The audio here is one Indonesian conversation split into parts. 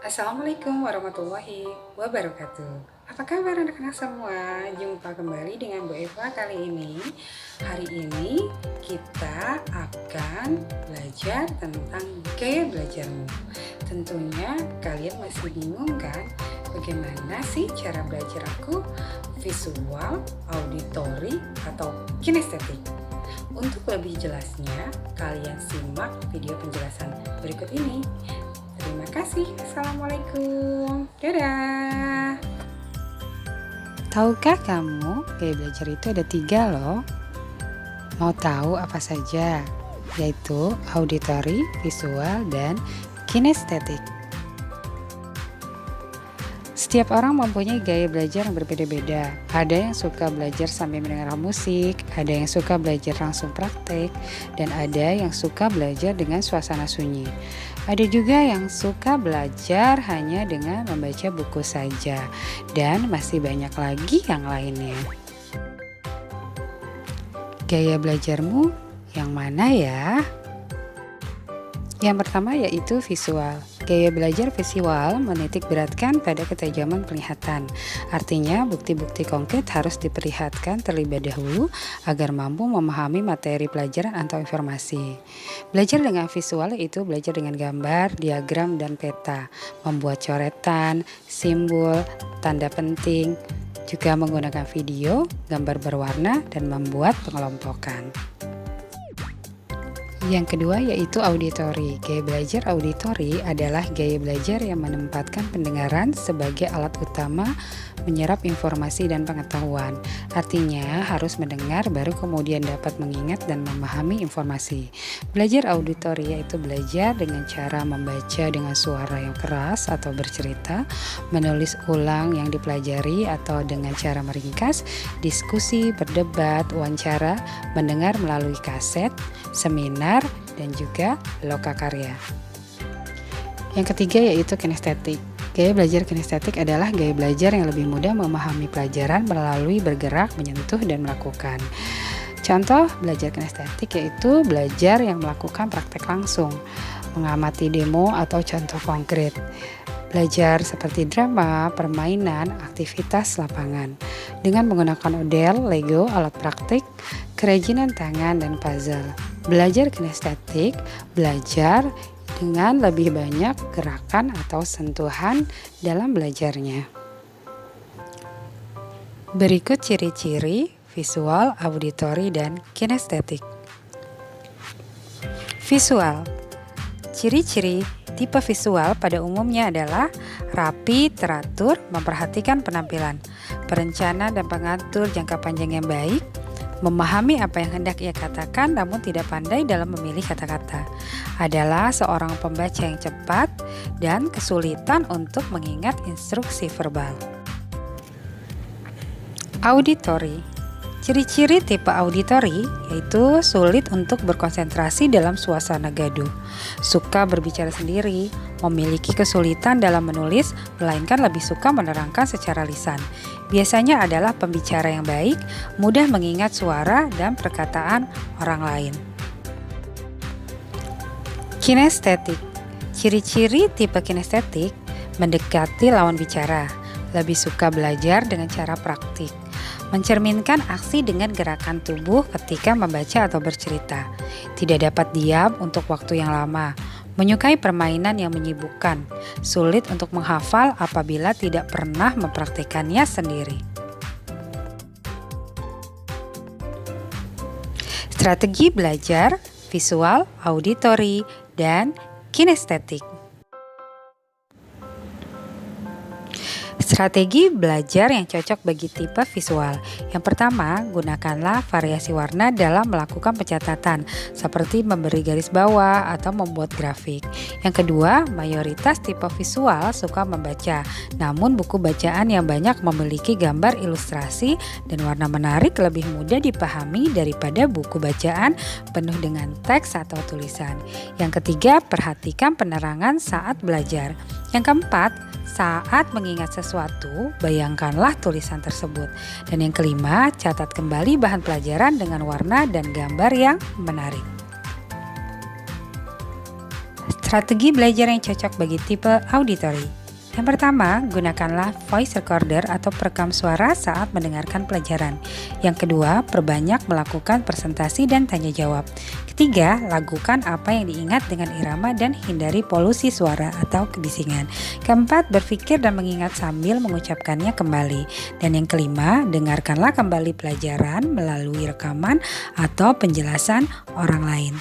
Assalamualaikum warahmatullahi wabarakatuh. Apa kabar anak-anak semua? Jumpa kembali dengan Bu Eva kali ini. Hari ini kita akan belajar tentang gaya belajarmu. Tentunya kalian masih bingung kan? Bagaimana sih cara belajar aku? Visual, auditory, atau kinestetik? Untuk lebih jelasnya, kalian simak video penjelasan berikut ini. Terima kasih. Assalamualaikum. Dadah. Tahukah kamu, gaya belajar itu ada 3 loh. Mau tahu apa saja? Yaitu auditory, visual, dan kinestetik. Setiap orang mempunyai gaya belajar yang berbeda-beda. Ada yang suka belajar sambil mendengar musik, ada yang suka belajar langsung praktek, dan ada yang suka belajar dengan suasana sunyi. Ada juga yang suka belajar hanya dengan membaca buku saja, dan masih banyak lagi yang lainnya. Gaya belajarmu yang mana ya? Yang pertama yaitu visual. Gaya belajar visual menitik beratkan pada ketajaman penglihatan. Artinya bukti-bukti konkret harus diperlihatkan terlebih dahulu agar mampu memahami materi pelajaran atau informasi. Belajar dengan visual itu belajar dengan gambar, diagram, dan peta, membuat coretan, simbol, tanda penting, juga menggunakan video, gambar berwarna, dan membuat pengelompokan. Yang kedua yaitu auditory. Gaya belajar auditory adalah gaya belajar yang menempatkan pendengaran sebagai alat utama menyerap informasi dan pengetahuan. Artinya harus mendengar baru kemudian dapat mengingat dan memahami informasi. Belajar auditory yaitu belajar dengan cara membaca dengan suara yang keras atau bercerita, menulis ulang yang dipelajari atau dengan cara meringkas, diskusi, berdebat, wawancara, mendengar melalui kaset, seminar, dan juga lokakarya. Yang ketiga yaitu kinestetik. Gaya belajar kinestetik adalah gaya belajar yang lebih mudah memahami pelajaran melalui bergerak, menyentuh, dan melakukan. Contoh belajar kinestetik yaitu belajar yang melakukan praktek langsung, mengamati demo atau contoh konkret. Belajar seperti drama, permainan, aktivitas lapangan dengan menggunakan odel, Lego, alat praktik, kerajinan tangan, dan puzzle. Belajar kinestetik, belajar dengan lebih banyak gerakan atau sentuhan dalam belajarnya. Berikut ciri-ciri visual, auditory, dan kinestetik. Visual. Ciri-ciri tipe visual pada umumnya adalah rapi, teratur, memperhatikan penampilan, perencana dan pengatur jangka panjang yang baik, memahami apa yang hendak ia katakan namun tidak pandai dalam memilih kata-kata, adalah seorang pembaca yang cepat dan kesulitan untuk mengingat instruksi verbal. Auditory. Ciri-ciri tipe auditory yaitu sulit untuk berkonsentrasi dalam suasana gaduh, suka berbicara sendiri, memiliki kesulitan dalam menulis, melainkan lebih suka menerangkan secara lisan. Biasanya adalah pembicara yang baik, mudah mengingat suara dan perkataan orang lain. Kinestetik. Ciri-ciri tipe kinestetik mendekati lawan bicara, lebih suka belajar dengan cara praktik, mencerminkan aksi dengan gerakan tubuh ketika membaca atau bercerita, tidak dapat diam untuk waktu yang lama, menyukai permainan yang menyibukkan, sulit untuk menghafal apabila tidak pernah mempraktikkannya sendiri. Strategi belajar, visual, auditory, dan kinestetik. Strategi belajar yang cocok bagi tipe visual. Yang pertama, gunakanlah variasi warna dalam melakukan pencatatan, seperti memberi garis bawah atau membuat grafik. Yang kedua, mayoritas tipe visual suka membaca, namun buku bacaan yang banyak memiliki gambar ilustrasi dan warna menarik lebih mudah dipahami daripada buku bacaan penuh dengan teks atau tulisan. Yang ketiga, perhatikan penerangan saat belajar. Yang keempat, saat mengingat sesuatu, bayangkanlah tulisan tersebut. Dan yang kelima, catat kembali bahan pelajaran dengan warna dan gambar yang menarik. Strategi belajar yang cocok bagi tipe auditory. Yang pertama, gunakanlah voice recorder atau perekam suara saat mendengarkan pelajaran. Yang kedua, perbanyak melakukan presentasi dan tanya jawab. Ketiga, lakukan apa yang diingat dengan irama dan hindari polusi suara atau kebisingan. Keempat, berpikir dan mengingat sambil mengucapkannya kembali. Dan yang kelima, dengarkanlah kembali pelajaran melalui rekaman atau penjelasan orang lain.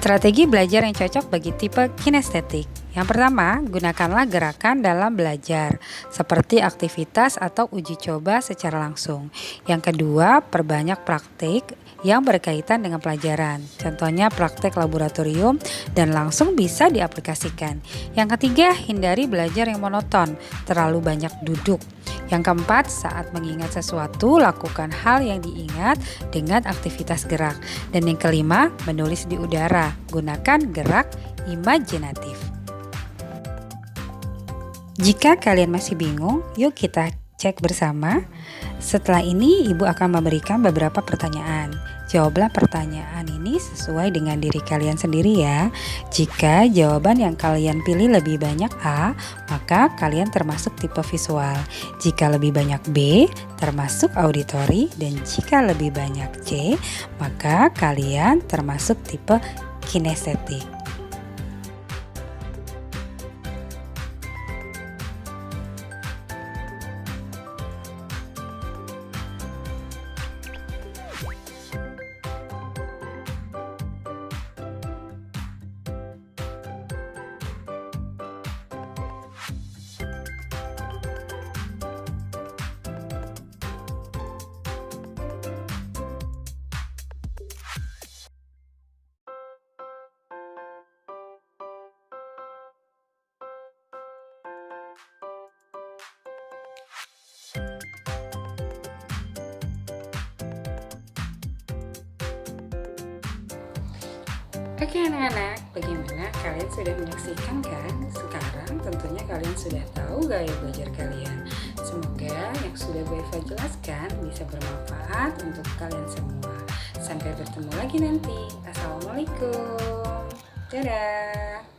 Strategi belajar yang cocok bagi tipe kinestetik. Yang pertama, gunakanlah gerakan dalam belajar, seperti aktivitas atau uji coba secara langsung. Yang kedua, perbanyak praktik yang berkaitan dengan pelajaran. Contohnya praktek laboratorium dan langsung bisa diaplikasikan. Yang ketiga, hindari belajar yang monoton, terlalu banyak duduk. Yang keempat, saat mengingat sesuatu, lakukan hal yang diingat dengan aktivitas gerak. Dan yang kelima, menulis di udara. Gunakan gerak imajinatif. Jika kalian masih bingung, yuk kita cek bersama. Setelah ini, Ibu akan memberikan beberapa pertanyaan. Jawablah pertanyaan ini sesuai dengan diri kalian sendiri ya. Jika jawaban yang kalian pilih lebih banyak A, maka kalian termasuk tipe visual. Jika lebih banyak B, termasuk auditory. Dan jika lebih banyak C, maka kalian termasuk tipe kinestetik. Oke anak-anak, bagaimana kalian sudah menyaksikan kan? Sekarang tentunya kalian sudah tahu gaya belajar kalian. Semoga yang sudah Bu Eva jelaskan bisa bermanfaat untuk kalian semua. Sampai bertemu lagi nanti. Assalamualaikum. Dadah.